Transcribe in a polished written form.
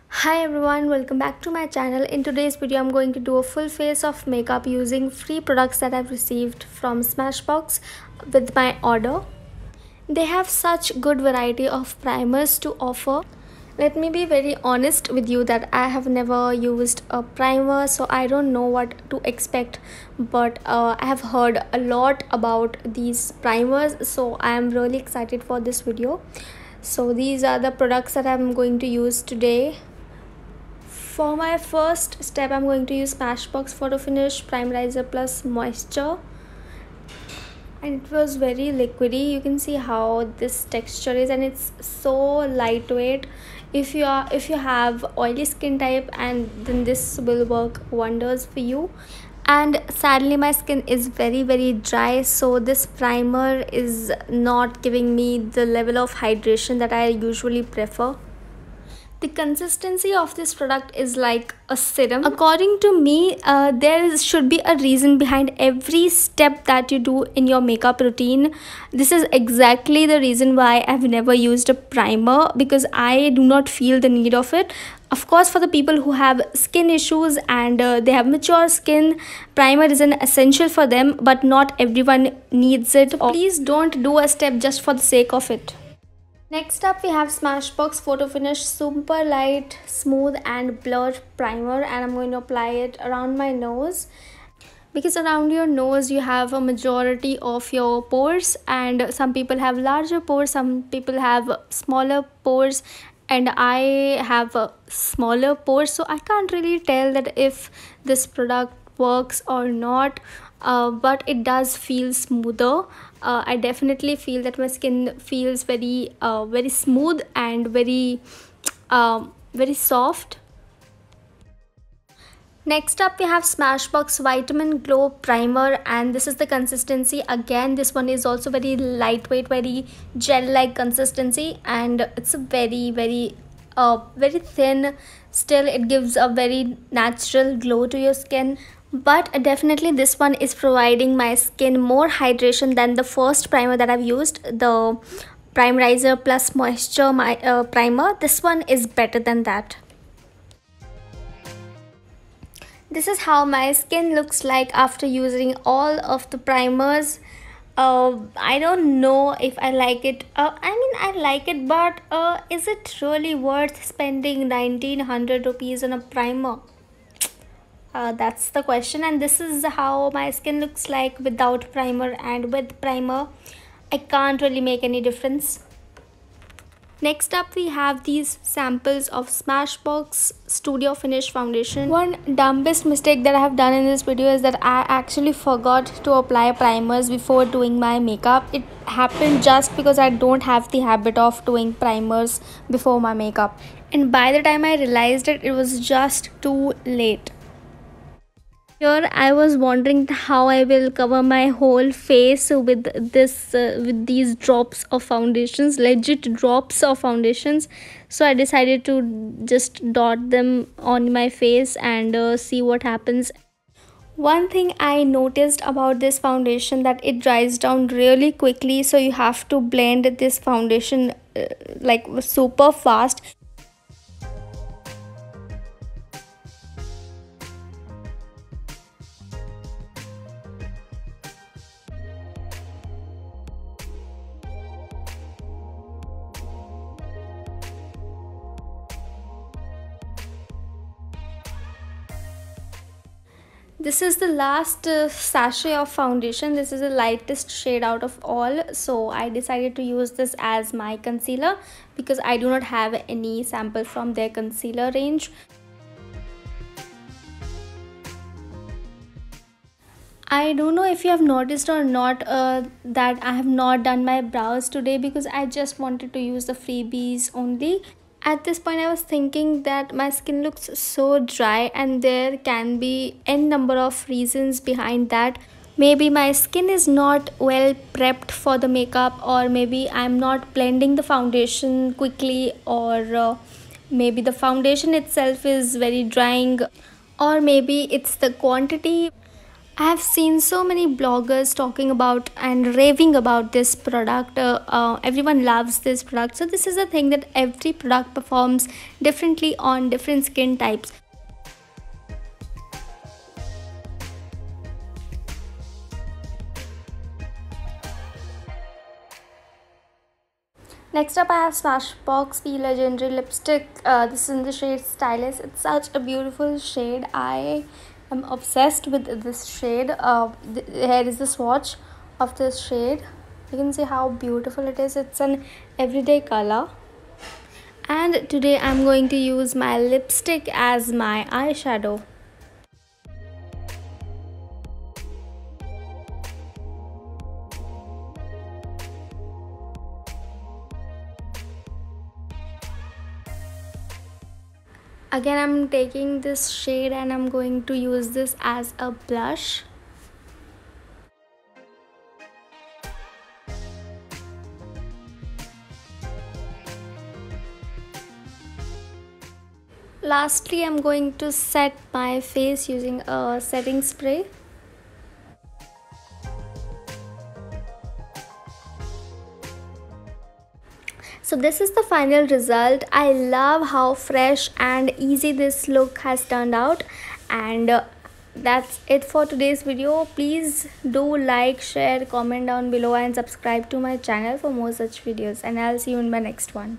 Hi everyone, welcome back to my channel. In today's video, I'm going to do a full face of makeup using free products that I've received from Smashbox with my order. They have such good variety of primers to offer. Let me be very honest with you that I have never used a primer, so I don't know what to expect, but I have heard a lot about these primers, so I am really excited for this video. So these are the products that I'm going to use today. For my first step, I'm going to use Smashbox Photo Finish Primerizer Plus Moisture, and it was very liquidy. You can see how this texture is, and it's so lightweight. If you have oily skin type, and then this will work wonders for you. And sadly, my skin is very dry, so this primer is not giving me the level of hydration that I usually prefer. The consistency of this product is like a serum. According to me, should be a reason behind every step that you do in your makeup routine. This is exactly the reason why I've never used a primer, because I do not feel the need of it. Of course, for the people who have skin issues and they have mature skin, primer is an essential for them, but not everyone needs it. So please don't do a step just for the sake of it. Next up, we have Smashbox Photo Finish Super Light Smooth and Blur Primer, and I'm going to apply it around my nose, because around your nose you have a majority of your pores, and some people have larger pores, some people have smaller pores, and I have a smaller pores, so I can't really tell that if this product works or not, but it does feel smoother. I definitely feel that my skin feels very smooth and very soft. Next up, we have Smashbox Vitamin Glow Primer, and this is the consistency. Again, this one is also very lightweight, very gel-like consistency, and it's a very thin. Still, it gives a very natural glow to your skin. But definitely this one is providing my skin more hydration than the first primer that I've used, the Primerizer Plus Moisture primer. This one is better than that. This is how my skin looks like after using all of the primers. I don't know if I like it. I mean, I like it, but is it really worth spending 1900 rupees on a primer? That's the question, and this is how my skin looks like without primer and with primer. I can't really make any difference. Next up, we have these samples of Smashbox Studio Finish Foundation. One dumbest mistake that I have done in this video is that I actually forgot to apply primers before doing my makeup. It happened just because I don't have the habit of doing primers before my makeup, and by the time I realized it, it was just too late. Here I was wondering how I will cover my whole face with these drops of foundations, legit drops of foundations. So I decided to just dot them on my face and see what happens. One thing I noticed about this foundation, that it dries down really quickly, so you have to blend this foundation like super fast. This is the last sachet of foundation. This is the lightest shade out of all, so I decided to use this as my concealer because I do not have any sample from their concealer range. I don't know if you have noticed or not that I have not done my brows today because I just wanted to use the freebies only. At this point, I was thinking that my skin looks so dry, and there can be n number of reasons behind that. Maybe my skin is not well prepped for the makeup, or maybe I'm not blending the foundation quickly, or maybe the foundation itself is very drying, or maybe it's the quantity. I have seen so many bloggers talking about and raving about this product. Everyone loves this product. So this is the thing that every product performs differently on different skin types. Next up, I have Smashbox P Legendary Lipstick. This is in the shade Stylist. It's such a beautiful shade. I am obsessed with this shade. Here is the swatch of this shade. You can see how beautiful it is. It's an everyday color. And today I'm going to use my lipstick as my eyeshadow. Again, I'm taking this shade and I'm going to use this as a blush. Lastly, I'm going to set my face using a setting spray. So this is the final result. I love how fresh and easy this look has turned out, and that's it for today's video. Please do like, share, comment down below and subscribe to my channel for more such videos, and I'll see you in my next one.